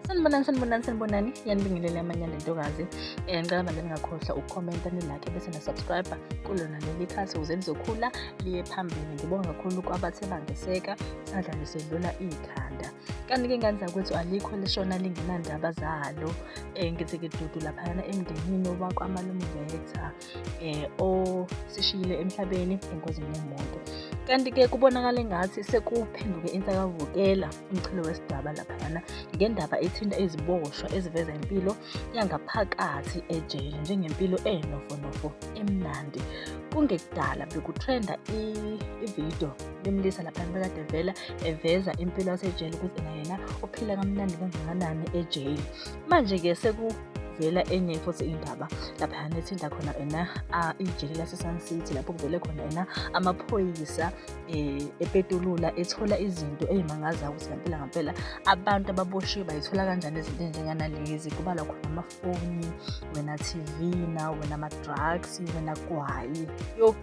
Sanibonani. Yanibingelela Amanyana Ntokazi. Ngicela manje ningakhohlwa ukukhomenta nilike bese na-subscribe kulona leli khasi ukuze lizokhula liye phambili. Ngibonga kakhulu kwabathe bangeseka sadla nje sedlula ikhanda. Kanti-ke ingane zakwethu alikho lishona lingenandaba zalo. Ngithi dudu laphayana emndenini wakwaMalume Vector osishiyile emhlabeni engozini yemoto. Kanti-ke kubonakala engathi sekuphenduke insakavukela umchilo wesidaba laphayana ngendaba ethinta iziboshwa eziveza impilo yangaphakathi ejele njengempilo enofonofo emnandi. Kungekudala bekutrenda ividiyo lemlisa laphayana bekade vela eveza impilo yasejele ukuthi yena uphila kamnandi kangakanani ejele. Manje-ke sekuvela enye futhi indaba laphayana ethinta khona ijele lase-Sun City lapho kuvele khona amaphoyisa epetulula ethola izinto ey'mangazayo ukuthi ngampela abantu ababoshiwe bayithola kanjani izinto ey'njenganalezi. Kubalwa khona amafoni, wena TV na wena ama-drugs, wena gwayi,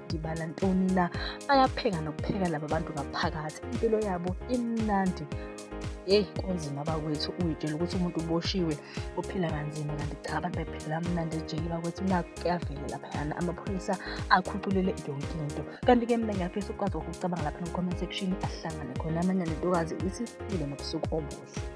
ngibala ntoni na. Bayapheka nokupheka laba bantu ngaphakathi, impilo yabo imnandi. Kunzima bakwethu uyitshela ukuthi umuntu uboshiwe uphila kanzima, kanti cha abantu baphila kamnandi ejele bakwethu. Kuyavela laphayana amaphoyisa akhuculele yonke into. Kanti-ke mina ngiyafisa ukwazi ukucabanga lapha no-comment section, asihlangane khona Amanyana Ntokazi ithi nibe nobusuku obuhle.